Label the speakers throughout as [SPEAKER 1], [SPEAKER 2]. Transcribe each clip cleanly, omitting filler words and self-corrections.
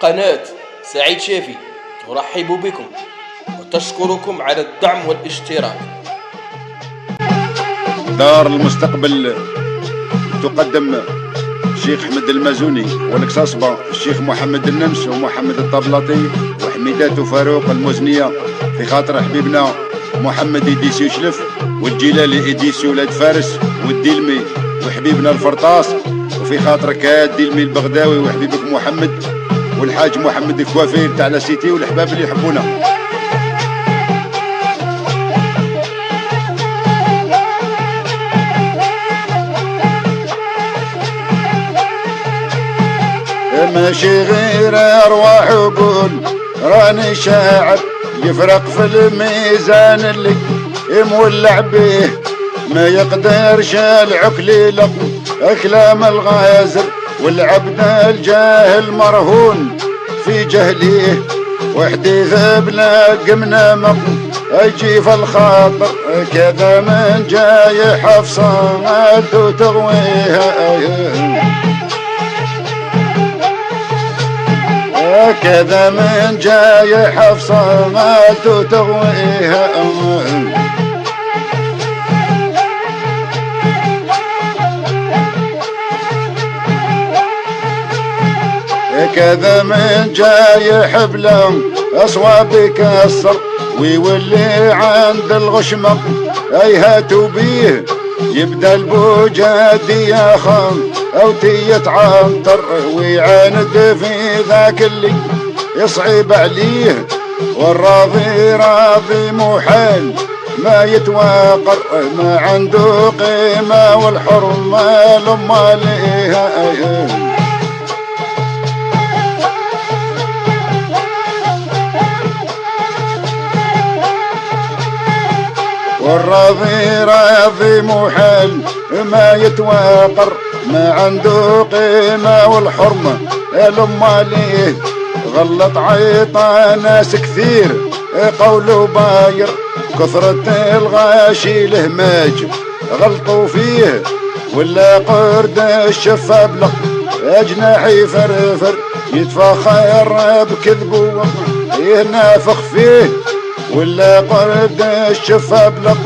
[SPEAKER 1] قناة سعيد شافي ترحب بكم وتشكركم على الدعم والاشتراك.
[SPEAKER 2] دار المستقبل تقدم الشيخ أحمد المازوني والكساصبة الشيخ محمد النمس ومحمد الطبلاطي وحميدات وفاروق المزنية في خاطر حبيبنا محمد إديسي وشلف والجلالي إديسي ولاد فارس والديلمي وحبيبنا الفرطاس، وفي خاطرك الديلمي البغداوي وحبيبك محمد والحاج محمد الكوافير تاع لاسيتي والحباب اللي يحبونا. ماشي غير ارواح وقول راني شاعر يفرق في الميزان اللي مولع بيه، ما يقدرش العقل يلقم كلام الغازر والعبد الجاهل مرهون في جهليه، وحديث بلا قمنا مقم اجي في الخاطر كذا من جاي حفصات وتغويها، كذا من جاي حفصات وتغويها، كذا من جاي حبله اصواب يكسر ويولي عند الغشمة اي هاتوا بيه، يبدا البوجادي يا خان او تيتعنطر ويعاند في ذاك اللي يصعب عليه، والراضي راضي محال ما يتواقر ما عنده قيمة والحرمة لما ليها، والراضي راضي محال ما يتواقر ما عنده قيمة والحرمة لما ليه، غلط عيطى ناس كثير قولوا باير كثرة الغاشي الهماج غلطوا فيه، ولا قرد الشفاب لق اجناحي فرفر يتفاخر بكذبه ينافخ فيه، ولا قرد الشفاب لق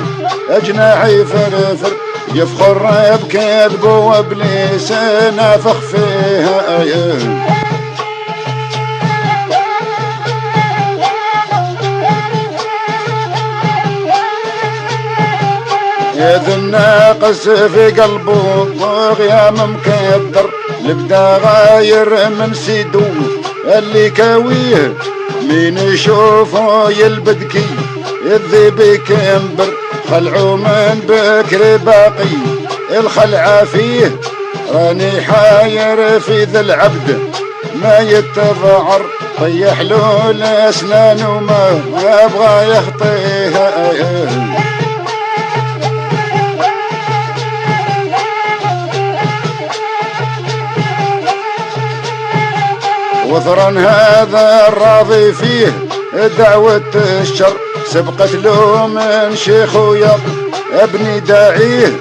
[SPEAKER 2] اجناحي فرفر يفخر بكذبه وابليس نافخ فيها، يا الناقص في قلبه غيام مكدر لبدا غاير من سيدو اللي كاويه، مين يشوفه يلبدكي الذيب يكمبر خلعو من بكري باقي الخلعة فيه، راني حاير في ذا العبد ما يتذعر طيح له الاسنان وما ابغى يخطيها، وثرا هذا الراضي فيه دعوة الشر سبقت له من شيخ ويق ابني داعيه،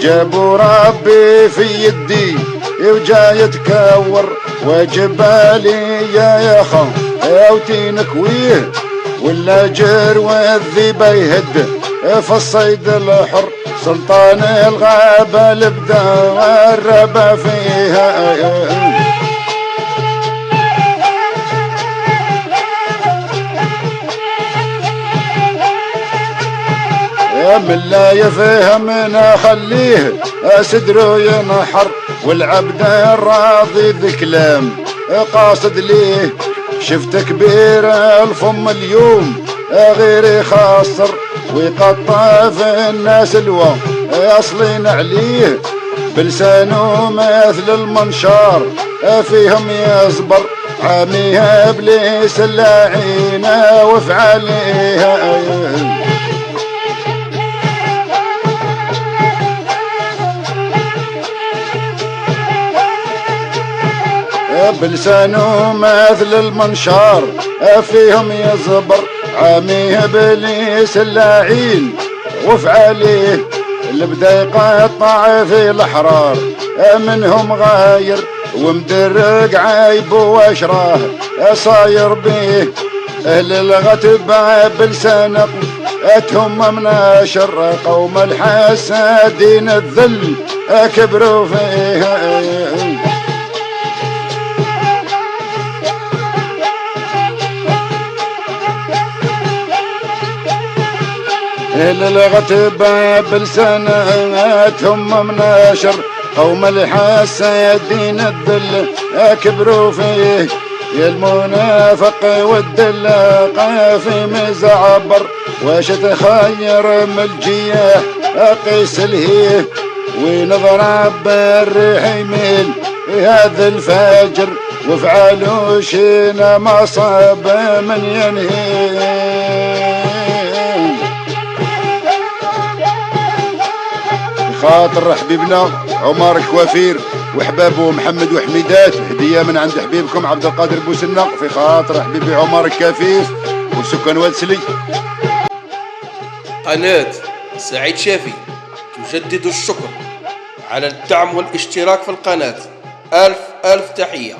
[SPEAKER 2] جابوا ربي في يدي وجا يتكور وجبالي يا خان اوتي نكويه، ولا جر والذيب يهد في الصيد الحر سلطان الغابة لبدا الربا فيها، من لا يفهمنا خليه صدره ينحر، والعبد الراضي بكلام قاصد ليه، شفت كبير الفم اليوم غير يخسر ويقطع في الناس الوا اصلين عليه، بلسانه مثل المنشار فيهم يصبر عاميها ابليس اللاعينه وفعليها، بلسانه مثل المنشار فيهم يصبر عاميه ابليس اللاعين وفعليه، اللي بدا يقطع في الاحرار منهم غاير ومدرق عيب واشراه صاير بيه. اهل الغتبة بلسان اتهم من شر قوم الحسادين الذل كبروا فيه. للغتبة بلساناتهم من شر قوم الحسادين الذل كبروا فيه. يا المنافق والدلاقة في مزعبر واش تخير من الجياح قيس الهيه. ونضرب بالريح يميل هذا الفجر وفعلوا شينا ما صاب من ينهي. خاطر حبيبنا عمر الكوافير وحبابه محمد وحميدات، هدية من عند حبيبكم عبد القادر بوسنة في خاطر حبيبي عمر الكفيف وسكان واد سلي.
[SPEAKER 1] قناة سعيد شافي تجدد الشكر على الدعم والاشتراك في القناة. ألف تحية.